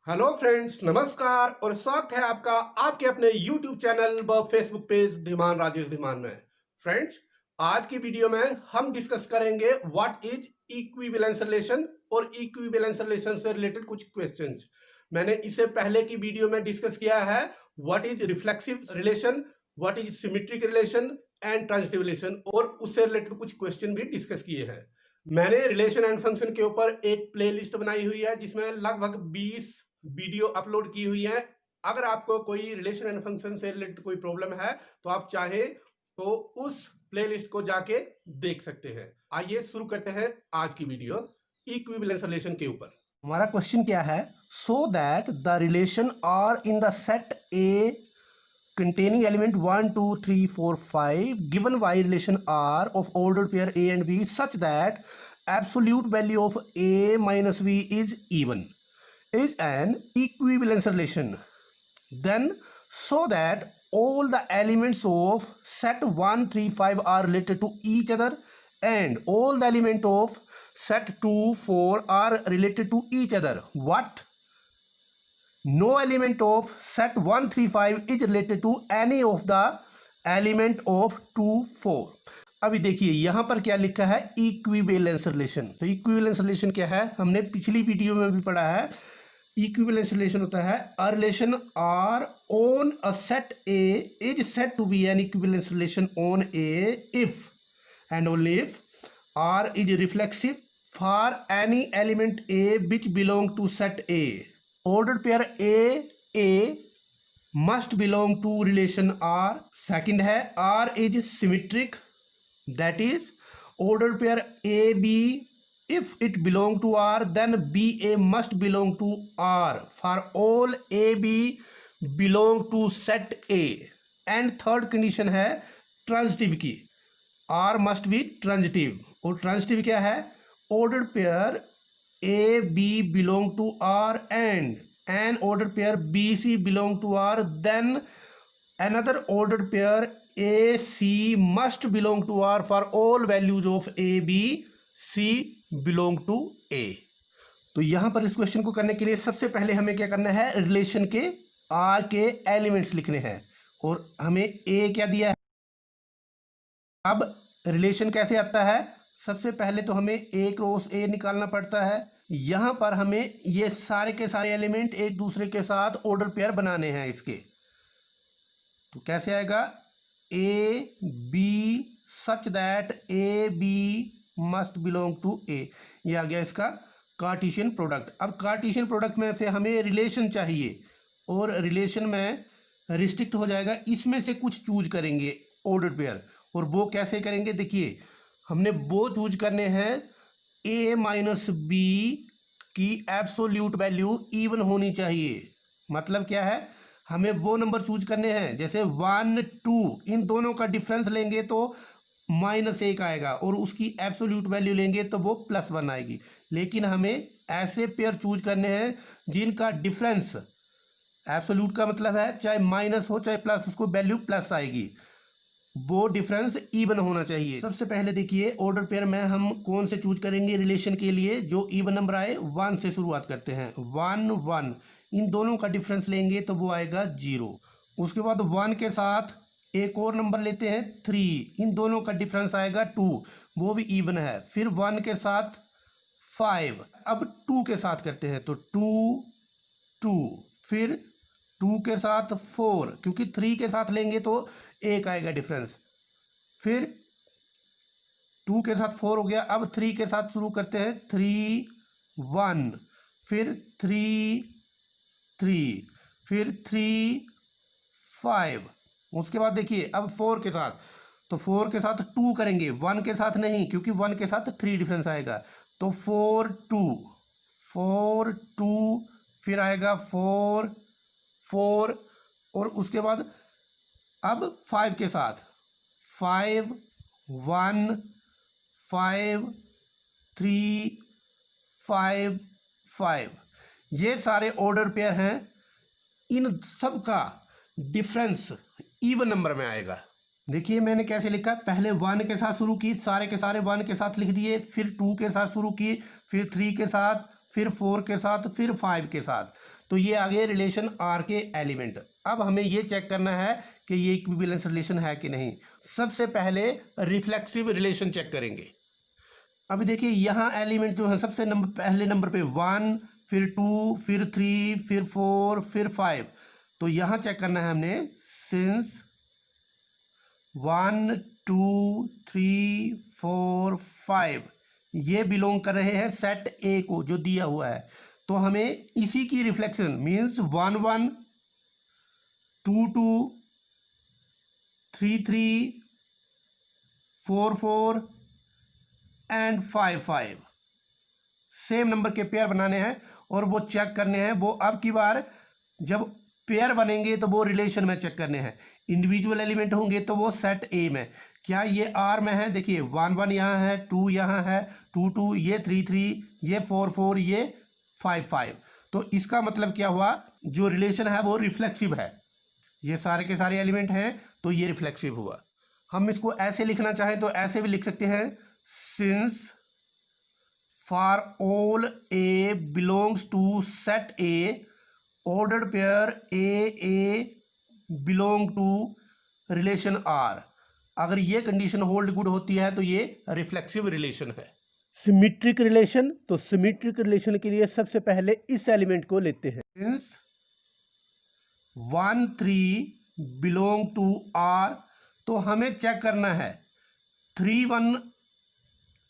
Hello friends, नमस्कार और स्वागत है आपका आपके अपने YouTube चैनल व फेसबुक पेज धीमान राजेश धीमान में। फ्रेंड्स, आज की वीडियो में हम डिस्कस करेंगे व्हाट इज इक्विवेलेंस रिलेशन और इक्विवेलेंस रिलेशन से रिलेटेड कुछ क्वेश्चंस। मैंने इससे पहले की वीडियो में डिस्कस किया है what is reflexive relation, what is symmetric relation and transitive relation, और उससे रिलेटेड कुछ क्वेश्चन भी डिस्कस किए हैं। मैंने रिलेशन एंड फंक्शन के ऊपर एक प्लेलिस्ट बनाई हुई है जिसमें लगभग 20 वीडियो अपलोड की हुई है। अगर आपको कोई रिलेशन एंड फंक्शन से रिलेटेड कोई प्रॉब्लम है तो आप चाहे तो उस प्लेलिस्ट को जाके देख सकते हैं। आइए शुरू करते हैं आज की वीडियो इक्विवेलेंस रिलेशन के ऊपर। हमारा क्वेश्चन क्या है? So that the relation R in the set A containing element 1 2 3 4 5 given y relation r of ordered pair a and b such that absolute value of a minus b is even is an equivalence relation. Then so that all the elements of set 1 3 5 are related to each other and all the elements of set 2 4 are related to each other. What? No element of set 1 3 5 is related to any of the element of 2 4. अभी देखिए यहाँ पर क्या लिखा है, equivalence relation. तो equivalence relation क्या है, हमने पिछली वीडियो में भी पढ़ा है। इक्विवेलेंस रिलेशन होता है a relation R on a set A is set to be an equivalence relation on A if and only if R is reflexive for any element a which belong to set A. Ordered pair A must belong to relation R. Second है R is symmetric, that is ordered pair AB if it belong to R then BA must belong to R for all AB belong to set A. And third condition है transitive की, R must be transitive. और transitive क्या है? Ordered pair A B belong to R and an ordered pair B C belong to R then another ordered pair A C must belong to R for all values of A B C belong to A. तो यहाँ पर इस question को करने के लिए सबसे पहले हमें क्या करना है, रिलेशन के R के एलिमेंट्स लिखने हैं और हमें A क्या दिया है। अब रिलेशन कैसे आता है, सबसे पहले तो हमें ए क्रॉस ए निकालना पड़ता है। यहाँ पर हमें ये सारे के सारे एलिमेंट एक दूसरे के साथ ऑर्डर पेयर बनाने हैं इसके। तो कैसे आएगा, A B such that A B must belong to A. ये आ गया इसका कार्टेशियन प्रोडक्ट। अब कार्टेशियन प्रोडक्ट में से हमें रिलेशन चाहिए और रिलेशन में रिस्ट्रिक्ट हो जाएगा, इसमें से कुछ चूज करेंगे ऑर्डर पेयर। और वो कैसे करेंगे, देखिए हमने वो चूज करने हैं ए माइनस बी की एब्सोल्यूट वैल्यू इवन होनी चाहिए। मतलब क्या है, हमें वो नंबर चूज करने हैं जैसे 1 2, इन दोनों का डिफरेंस लेंगे तो -1 आएगा और उसकी एब्सोल्यूट वैल्यू लेंगे तो वो +1 आएगी। लेकिन हमें ऐसे पेयर चूज करने हैं जिनका डिफरेंस, एब्सोल्यूट का मतलब है चाहे माइनस हो चाहे प्लस, उसको वैल्यू प्लस आएगी, वो डिफरेंस इवन होना चाहिए। सबसे पहले देखिए ऑर्डर पेयर में हम कौन से चूज करेंगे रिलेशन के लिए, जो इवन नंबर आए 1 से शुरुआत करते हैं। 1 1, इन दोनों का डिफरेंस लेंगे तो वो आएगा 0। उसके बाद 1 के साथ एक और नंबर लेते हैं 3, इन दोनों का डिफरेंस आएगा 2, वो भी इवन है। फिर 1 के साथ 5, अब 2 के साथ करते हैं तो 2 2, फिर 2 के साथ 4, क्योंकि 3 के साथ लेंगे तो 1 आएगा डिफरेंस। फिर 2 के साथ 4 हो गया। अब 3 के साथ शुरू करते हैं 3 1, फिर 3 3, फिर 3 5। उसके बाद देखिए अब 4 के साथ, तो 4 के साथ 2 करेंगे, 1 के साथ नहीं, क्योंकि 1 के साथ 3 डिफरेंस आएगा। तो 4 2 4 2, फिर आएगा 4 4, और उसके बाद अब 5 के साथ 5 1 5 3 5 5। ये सारे ऑर्डर पेयर हैं, इन सब का डिफरेंस इवन नंबर में आएगा। देखिए मैंने कैसे लिखा, पहले 1 के साथ शुरू की, सारे के सारे 1 के साथ लिख दिए, फिर 2 के साथ शुरू की, फिर 3 के साथ, फिर 4 के साथ, फिर 5 के साथ। तो ये आ गए रिलेशन आर के एलिमेंट। अब हमें ये चेक करना है कि ये इक्विवेलेंस रिलेशन है कि नहीं। सबसे पहले रिफ्लेक्सिव रिलेशन चेक करेंगे। अभी देखिए यहाँ एलिमेंट जो है सबसे पहले नंबर पे 1, फिर 2, फिर 3, फिर 4, फिर 5। तो यहाँ चेक करना है हमने सिंस 1, 2, 3, 4, 5 ये बिलोंग कर रहे हैं सेट ए को जो दिया हुआ है। तो हमें इसी की reflection means 1, 1, 2, 2, 3, 3, 4, 4 and 5, 5 same number के पेयर बनाने हैं और वो चेक करने हैं। वो अब की बार जब पेयर बनेंगे तो वो रिलेशन में चेक करने हैं। इंडिविजुअल एलिमेंट होंगे तो वो सेट ए में। क्या ये आर में है? देखिए 1, 1 यहाँ है, 2 यहाँ है, 2, 2, ये 3, 3, ये 4, 4, ये 5, 5। तो इसका मतलब क्या हुआ, जो रिलेशन है वो रिफ्लेक्सिव है। ये सारे के सारे एलिमेंट हैं तो ये रिफ्लेक्सिव हुआ। हम इसको ऐसे लिखना चाहें तो ऐसे भी लिख सकते हैं, since for all a belongs to set A ordered pair a belong to relation R. अगर ये कंडीशन होल्ड गुड होती है तो ये रिफ्लेक्सिव रिलेशन है। सिमेट्रिक रिलेशन, तो सिमेट्रिक रिलेशन के लिए सबसे पहले इस एलिमेंट को लेते हैं। सिंस 1, 3 बिलोंग टू आर, तो हमें चेक करना है 3, 1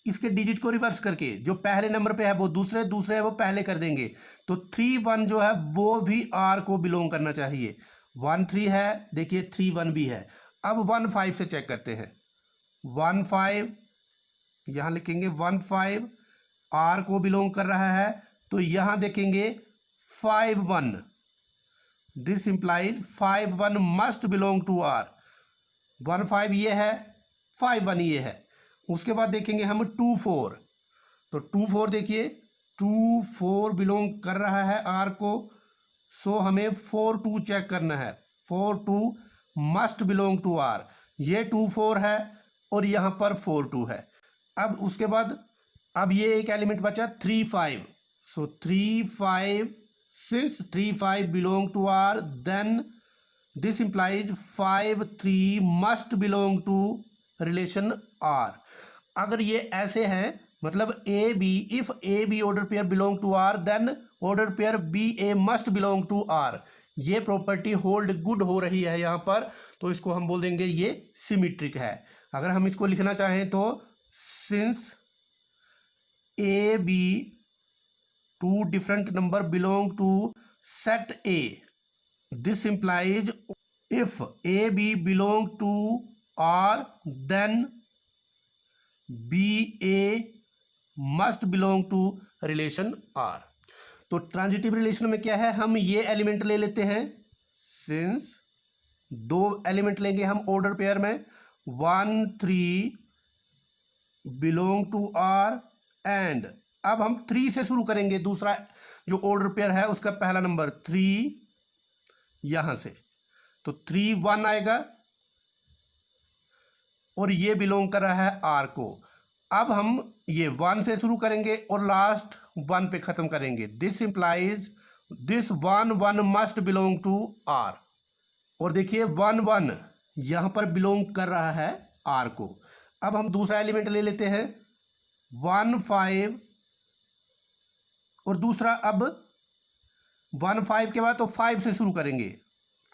इसके डिजिट को रिवर्स करके जो पहले नंबर पे है वो दूसरे है वो पहले कर देंगे। तो 3, 1 जो है वो भी आर को बिलोंग करना चाहिए। 1, 3 है, देखिए 3, 1 भी है। अब 1, 5 से चेक करते हैं। 1, 5 यहाँ लिखेंगे 1, 5 आर को बिलोंग कर रहा है। तो यहाँ देखेंगे 5, 1, this implies 5, 1 must belong to R. 1, 5 ये है, 5, 1 ये है। उसके बाद देखेंगे हम 2, 4, तो 2, 4 देखिए 2, 4 बिलोंग कर रहा है आर को। सो हमें 4, 2 चेक करना है। 4, 2 मस्ट बिलोंग टू आर। ये 2, 4 है और यहाँ पर 4, 2 है। अब उसके बाद अब ये एक एलिमेंट बचा 3, 5। So 3, 5 since 3, 5 belong to R then this implies 5, 3 must belong to relation R. अगर ये ऐसे हैं मतलब A B, if A B order pair belong to R then order pair B A must belong to R. ये property hold good हो रही है यहाँ पर, तो इसको हम बोल देंगे ये सिमेट्रिक है। अगर हम इसको लिखना चाहें तो since A B two different number belong to set A, this implies if A B belong to R then B A must belong to relation R. तो ट्रांजिटिव रिलेशन में क्या है, हम ये एलिमेंट ले लेते हैं। सिंस 2 एलिमेंट लेंगे हम ऑर्डर पेयर में, 1, 3 बिलोंग टू आर एंड अब हम 3 से शुरू करेंगे। दूसरा जो ऑर्डर पेयर है उसका पहला नंबर 3 यहां से, तो 3, 1 आएगा और ये बिलोंग कर रहा है आर को। अब हम ये 1 से शुरू करेंगे और लास्ट 1 पे खत्म करेंगे। This implies this 1, 1 must belong to R. और देखिए 1, 1 यहां पर बिलोंग कर रहा है आर को। अब हम दूसरा एलिमेंट ले लेते हैं 1, 5 और दूसरा अब 1, 5 के बाद तो 5 से शुरू करेंगे।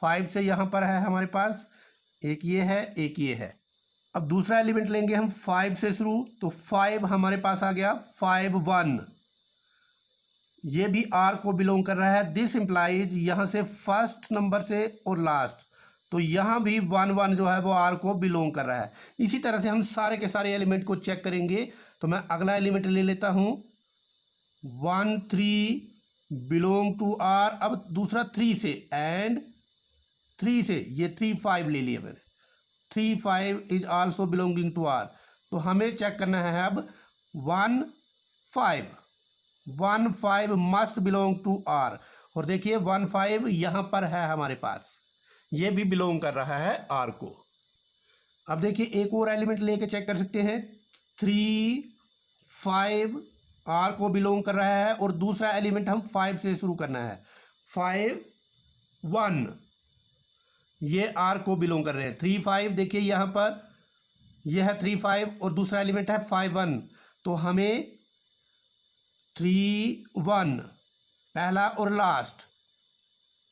5 से यहां पर है हमारे पास, एक ये है एक ये है। अब दूसरा एलिमेंट लेंगे हम 5 से शुरू, तो 5 हमारे पास आ गया। 5, 1 ये भी आर को बिलोंग कर रहा है। दिस इंप्लाइज यहाँ से फर्स्ट नंबर से और लास्ट, तो यहाँ भी 1, 1 जो है वो आर को बिलोंग कर रहा है। इसी तरह से हम सारे के सारे एलिमेंट को चेक करेंगे। तो मैं अगला एलिमेंट ले लेता हूँ 1, 3 बिलोंग टू आर। अब दूसरा 3 से एंड 3 से ये 3, 5 ले लिया मैंने। 3, 5 is also belonging to R. तो हमें चेक करना है अब 1, 5 मस्ट बिलोंग टू आर। और देखिए 1, 5 यहाँ पर है हमारे पास, ये भी बिलोंग कर रहा है आर को। अब देखिए एक और एलिमेंट लेके चेक कर सकते हैं। 3, 5 आर को बिलोंग कर रहा है और दूसरा एलिमेंट हम 5 से शुरू करना है। 5 1, ये आर को बिलोंग कर रहे हैं। 3 5 देखिए यहाँ पर यह है 3 5 और दूसरा एलिमेंट है 5 1, तो हमें 3 1 पहला और लास्ट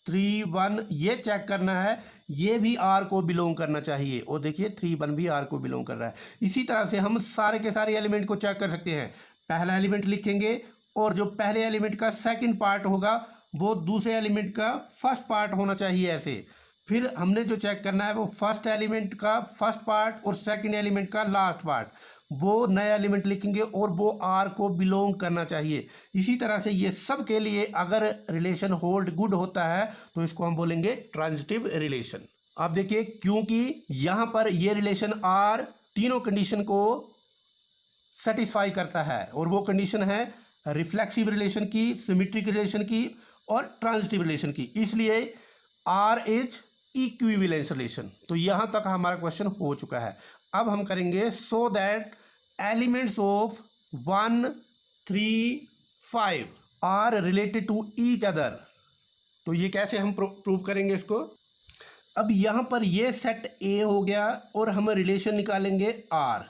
3 1 ये चेक करना है, ये भी आर को बिलोंग करना चाहिए। और देखिए 3 1 भी आर को बिलोंग कर रहा है। इसी तरह से हम सारे के सारे एलिमेंट को चेक कर सकते हैं। पहला एलिमेंट लिखेंगे और जो पहले एलिमेंट का सेकंड पार्ट होगा वो दूसरे एलिमेंट का फर्स्ट पार्ट होना चाहिए ऐसे। फिर हमने जो चेक करना है वो फर्स्ट एलिमेंट का फर्स्ट पार्ट और सेकंड एलिमेंट का लास्ट पार्ट, वो नया एलिमेंट लिखेंगे और वो आर को बिलोंग करना चाहिए। इसी तरह से ये सब के लिए अगर रिलेशन होल्ड गुड होता है तो इसको हम बोलेंगे ट्रांजिटिव रिलेशन। आप देखिए क्योंकि यहाँ पर ये रिलेशन आर तीनों कंडीशन को सेटिस्फाई करता है, और वो कंडीशन है रिफ्लेक्सिव रिलेशन की, सिमेट्रिक रिलेशन की और ट्रांजिटिव रिलेशन की, इसलिए आर इज इक्विवेलेंस रिलेशन। तो यहां तक हमारा क्वेश्चन हो चुका है। अब हम करेंगे so that elements of 1 3 5 are related to each other. तो ये कैसे हम प्रूव करेंगे इसको? अब यहां पर ये सेट ए हो गया और हम रिलेशन निकालेंगे आर।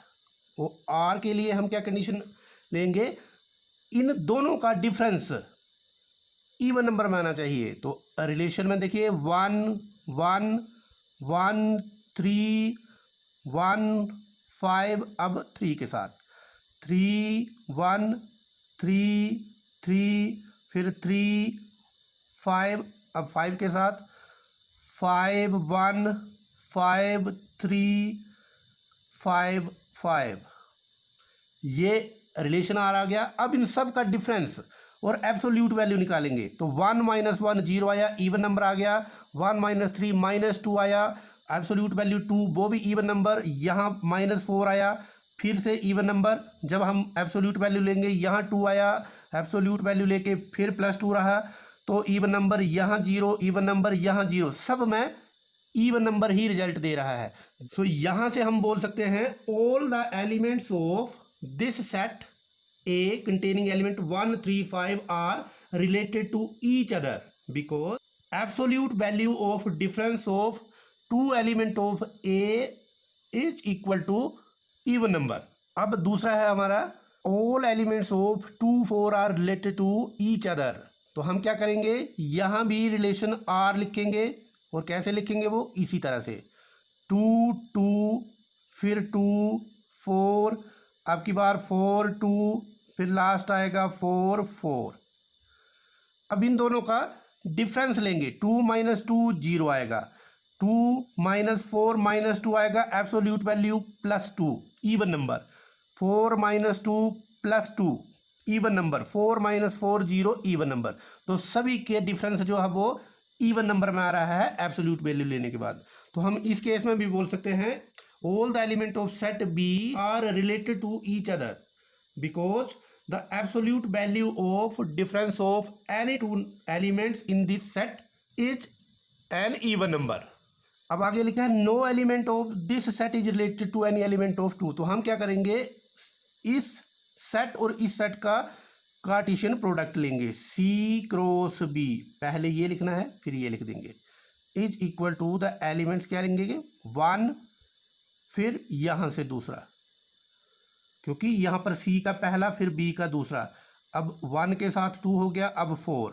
वो आर के लिए हम क्या कंडीशन लेंगे, इन दोनों का डिफरेंस इवन नंबर में आना चाहिए। तो रिलेशन में देखिए 1 1 1 3 1 5, अब 3 के साथ 3 1 3 3, फिर 3 5, अब 5 के साथ 5 1 5 3 5 5, ये रिलेशन आ गया। अब इन सब का डिफरेंस और एब्सोल्यूट वैल्यू निकालेंगे। तो 1 - 1 0 आया, इवन नंबर आ गया। 1 - 3 -2 आया, एब्सोल्यूट वैल्यू 2, वो भी इवन नंबर। यहाँ -4 आया, फिर से इवन नंबर। जब हम एब्सोल्यूट वैल्यू लेंगे यहाँ 2 आया, एब्सोल्यूट वैल्यू लेके फिर +2 रहा, तो इवन नंबर यहाँ 0, इवन नंबर यहाँ 0, सब में इवन नंबर ही रिजल्ट दे रहा है। सो यहाँ से हम बोल सकते हैं all the elements of this set A containing element 1 3 5 are related to each other because absolute value of difference of two element of A is equal to even number। अब दूसरा है हमारा all elements of 2 4 are related to each other। तो हम क्या करेंगे, यहाँ भी रिलेशन R लिखेंगे, और कैसे लिखेंगे वो इसी तरह से 2 2 फिर 2 4, अब की बार 4 2, फिर लास्ट आएगा 4 4। अब इन दोनों का डिफरेंस लेंगे, 2 - 2 0 आएगा, 2 - 4 -2 आएगा, absolute value +2 even number, 4 - 2 +2 even number, 4 - 4 0 even number. तो सभी के डिफरेंस जो है वो इवन नंबर में आ रहा है एब्सोल्यूट वैल्यू लेने के बाद। तो हम इस केस में भी बोल सकते हैं all the element of set B are related to each other because the absolute value of difference of any two elements in this set is an even number। अब आगे लिखा है no element of this set is related to any element of 2। तो हम क्या करेंगे, इस set और इस सेट का कार्टेशियन प्रोडक्ट लेंगे, C क्रॉस B, पहले ये लिखना है फिर ये लिख देंगे, is equal to the elements क्या लेंगे 1, फिर यहाँ से दूसरा, क्योंकि यहाँ पर C का पहला फिर B का दूसरा। अब 1 के साथ 2 हो गया, अब 4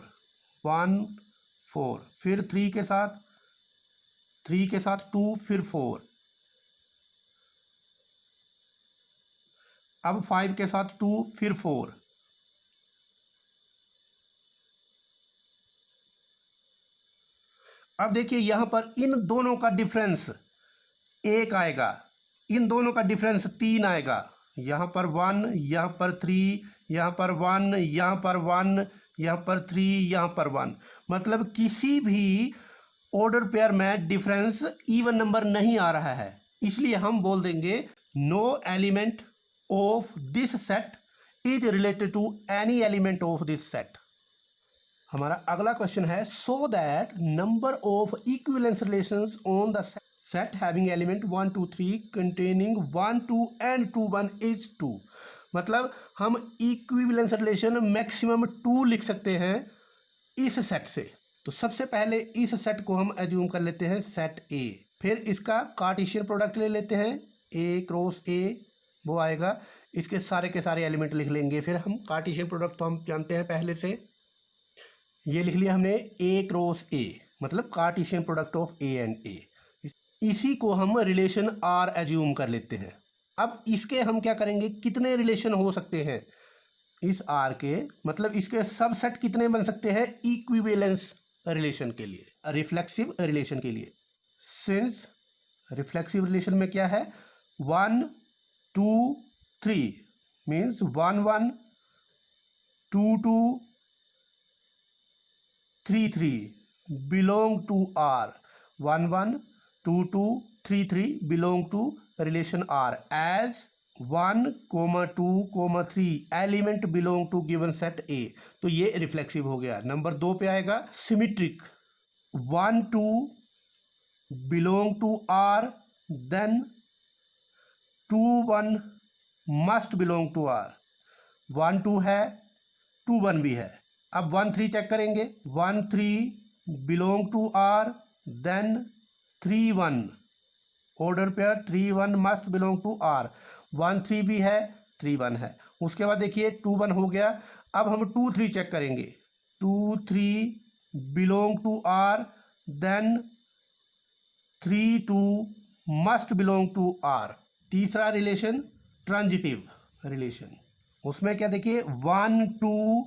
1 4, फिर 3 के साथ 2 फिर 4, अब 5 के साथ 2 फिर 4, अब देखिए यहाँ पर इन दोनों का डिफरेंस 1 आएगा, इन दोनों का डिफरेंस 3 आएगा, यहाँ पर 1, यहाँ पर 3, यहाँ पर 1, यहाँ पर 1, यहाँ पर 3, यहाँ पर 1, मतलब किसी भी ऑर्डर पेयर में डिफरेंस इवन नंबर नहीं आ रहा है। इसलिए हम बोल देंगे no element of this set is related to any element of this set. हमारा अगला क्वेश्चन है so that number of equivalence relations on the set having element 1 2 3 containing 1 2 and 2 1 is 2। मतलब हम इक्विवेलेंस रिलेशन मैक्सिमम 2 लिख सकते हैं इस set से। तो सबसे पहले इस सेट को हम एज्यूम कर लेते हैं सेट ए, फिर इसका कार्टेशियन प्रोडक्ट ले लेते हैं, ए क्रॉस ए वो आएगा, इसके सारे के सारे एलिमेंट लिख लेंगे। फिर हम कार्टेशियन प्रोडक्ट तो हम जानते हैं पहले से, ये लिख लिया हमने ए क्रॉस ए, मतलब Cartesian product of A and A. इसी को हम रिलेशन आर एज्यूम कर लेते हैं। अब इसके हम क्या करेंगे, कितने रिलेशन हो सकते हैं इस आर के, मतलब इसके सबसेट कितने बन सकते हैं इक्विवेलेंस रिलेशन के लिए, रिफ्लेक्सिव रिलेशन के लिए। सिंस रिफ्लेक्सिव रिलेशन में क्या है, 1 2 3 means 1 1 2 2 3 3 belong to R, 1 1 2 2 3 3 belong to relation R as 1 2 3 element belong to given set A. तो ये रिफ्लेक्सिव हो गया। नंबर 2 पे आएगा symmetric, 1 2 belong to R, then 2 1 must belong to R, 1 2 है 2 1 भी है। अब 1 3 चेक करेंगे, 1 3 belong to R, then 3 1 order pair 3 1 must belong to R, 1 3 भी है 3 1 है। उसके बाद देखिए 2 1 हो गया। अब हम 2 3 चेक करेंगे, 2 3 belong to R, then 3 2 must belong to R. तीसरा रिलेशन ट्रांजिटिव रिलेशन, उसमें क्या देखिए 1 2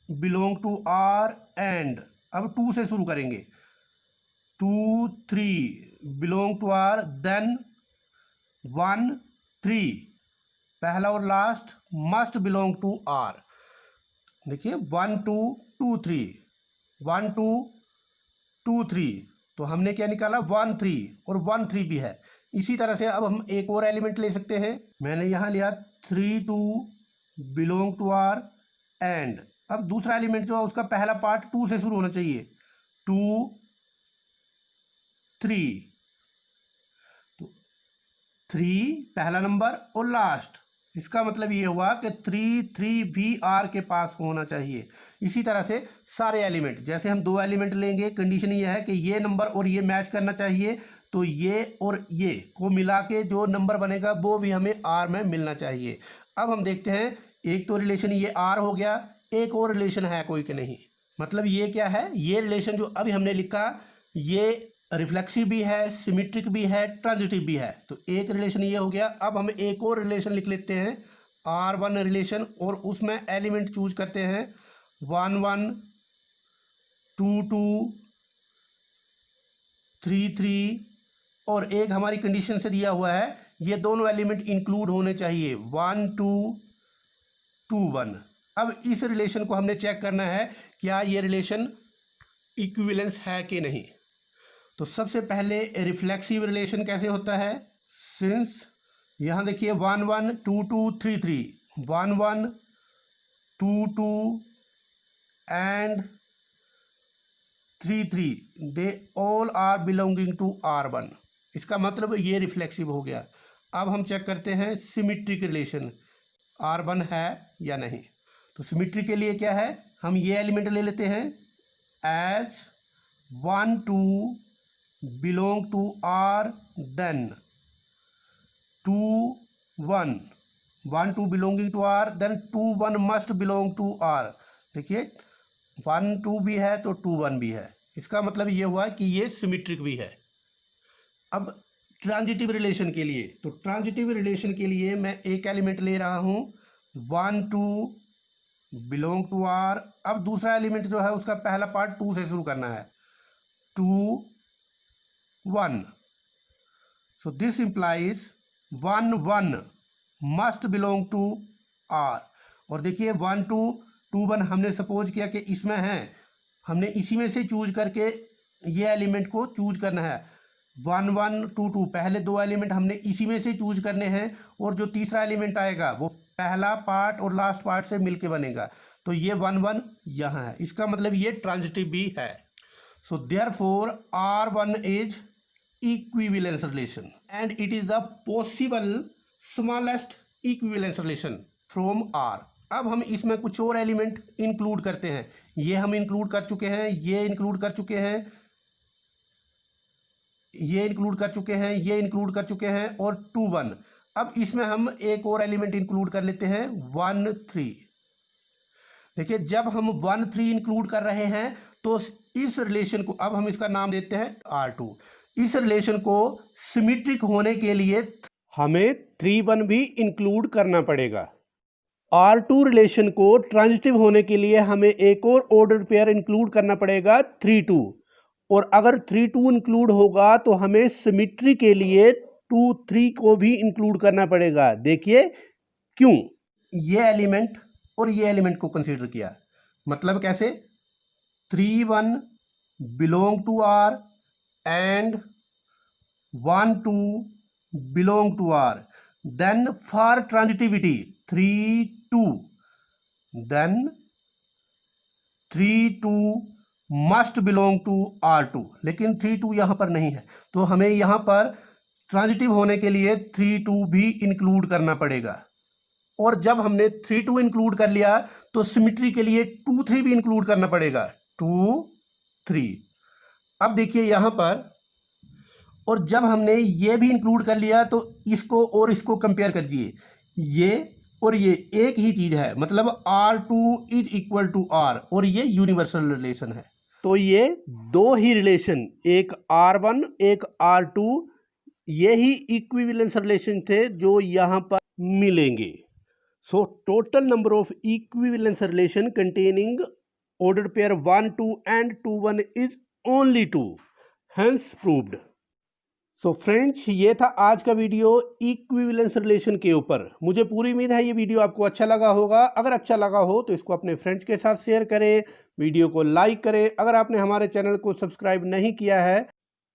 बिलोंग टू आर एंड, अब 2 से शुरू करेंगे, 2 3 बिलोंग टू आर, देन 1 3 पहला और last must belong to R. देखिए 1 2 2 3 1 2 2 3, तो हमने क्या निकाला 1 3 और 1 3 भी है। इसी तरह से अब हम एक और एलिमेंट ले सकते हैं, मैंने यहाँ लिया 3 2 बिलोंग टू आर एंड, अब दूसरा एलिमेंट जो है उसका पहला पार्ट 2 से शुरू होना चाहिए, 2 3, तो 3 पहला नंबर और लास्ट, इसका मतलब ये हुआ कि 3 3 भी आर के पास होना चाहिए। इसी तरह से सारे एलिमेंट, जैसे हम 2 एलिमेंट लेंगे, कंडीशन ये है कि ये नंबर और ये मैच करना चाहिए, तो ये और ये को मिला के जो नंबर बनेगा वो भी हमें आर में मिलना चाहिए। अब हम देखते हैं, एक तो रिलेशन ये आर हो गया, एक और रिलेशन है कोई कि नहीं, मतलब ये क्या है, ये रिलेशन जो अभी हमने लिखा ये रिफ्लेक्सिव भी है, सिमेट्रिक भी है, ट्रांजिटिव भी है। तो एक रिलेशन ये हो गया। अब हम एक और रिलेशन लिख लेते हैं, R1 रिलेशन, और उसमें एलिमेंट चूज करते हैं 1 1 2 2 3 3, और एक हमारी कंडीशन से दिया हुआ है ये दोनों एलिमेंट इंक्लूड होने चाहिए 1 2 2 1। अब इस रिलेशन को हमने चेक करना है क्या ये रिलेशन इक्विवेलेंस है कि नहीं। तो सबसे पहले रिफ्लेक्सिव रिलेशन कैसे होता है, सिंस यहाँ देखिए 1 1 2 2 3 3, 1 1 2 2 and 3 3, they all are belonging to R1, इसका मतलब ये रिफ्लेक्सिव हो गया। अब हम चेक करते हैं सिमेट्रिक रिलेशन, R1 है या नहीं। तो सिमेट्री के लिए क्या है, हम ये एलिमेंट ले लेते हैं as 1 2 belong to R, then 2 1 1 2 belonging to R, then 2 1 must belong to R। देखिए 1 2 भी है तो 2 1 भी है, इसका मतलब ये हुआ कि ये सिमेट्रिक भी है। अब ट्रांजिटिव रिलेशन के लिए, तो ट्रांजिटिव रिलेशन के लिए मैं एक एलिमेंट ले रहा हूँ 1 2 बिलोंग टू R। अब दूसरा एलिमेंट जो है उसका पहला पार्ट 2 से शुरू करना है, 2 1, so this implies 1 1 must belong to R। और देखिए 1 2 2 1 हमने सपोज किया कि इसमें है, हमने इसी में से चूज करके ये एलिमेंट को चूज करना है। 1 1 2 2 पहले 2 एलिमेंट हमने इसी में से चूज करने हैं, और जो तीसरा एलिमेंट आएगा वो पहला पार्ट और लास्ट पार्ट से मिलके बनेगा। तो ये 1 1 यहाँ है, इसका मतलब ये ट्रांजिटिव भी है। So therefore R1 is equivalence relation and it is the possible smallest equivalence relation from R। अब हम इसमें कुछ और एलिमेंट इंक्लूड करते हैं, ये हम इंक्लूड कर चुके हैं, ये इंक्लूड कर चुके हैं, ये इंक्लूड कर चुके हैं, ये इंक्लूड कर चुके हैं और 2 1। अब इसमें हम एक और एलिमेंट इंक्लूड कर लेते हैं 1 3। देखिए जब हम 1 3 इंक्लूड कर रहे हैं तो इस रिलेशन को अब हम इसका नाम देते हैं R2। इस रिलेशन को सिमेट्रिक होने के लिए हमें 3 1 भी इंक्लूड करना पड़ेगा। R2 रिलेशन को ट्रांजिटिव होने के लिए हमें एक और ऑर्डर पेयर इंक्लूड करना पड़ेगा 3 2। और अगर 3 2 इंक्लूड होगा तो हमें सिमेट्री के लिए 2 3 को भी इंक्लूड करना पड़ेगा। देखिए क्यों, ये एलिमेंट और ये एलिमेंट को कंसीडर किया, मतलब कैसे 3 1 belong to R and 1 2 belong to R। Then for transitivity 3 2, then 3 2 must belong to R2, लेकिन 3 2 यहाँ पर नहीं है, तो हमें यहाँ पर ट्रांजिटिव होने के लिए 3 2 भी इंक्लूड करना पड़ेगा। और जब हमने 3 2 इंक्लूड कर लिया तो सिमेट्री के लिए 2 3 भी इंक्लूड करना पड़ेगा 2 3। अब देखिए यहाँ पर, और जब हमने ये भी इंक्लूड कर लिया तो इसको और इसको कंपेयर कर दीजिए, ये और ये एक ही चीज़ है, मतलब R2 is equal to R, और ये यूनिवर्सल रिलेशन है। तो ये दो ही रिलेशन, एक R1 एक R2, ये ही इक्विवेलेंस रिलेशन थे जो यहाँ पर मिलेंगे। So total number of equivalence relation containing ordered pair 1 2 and 2 1 is only 2, hence proved। So friends, ये था आज का वीडियो इक्विवेलेंस रिलेशन के ऊपर। मुझे पूरी उम्मीद है ये वीडियो आपको अच्छा लगा होगा। अगर अच्छा लगा हो तो इसको अपने फ्रेंड्स के साथ शेयर करें, वीडियो को लाइक करें। अगर आपने हमारे चैनल को सब्सक्राइब नहीं किया है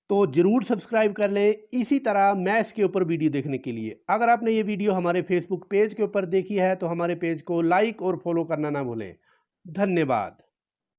तो जरूर सब्सक्राइब कर लें इसी तरह मैथ्स के ऊपर वीडियो देखने के लिए। अगर आपने ये वीडियो हमारे फेसबुक पेज के ऊपर देखी है तो हमारे पेज को लाइक और फॉलो करना ना भूलें। धन्यवाद।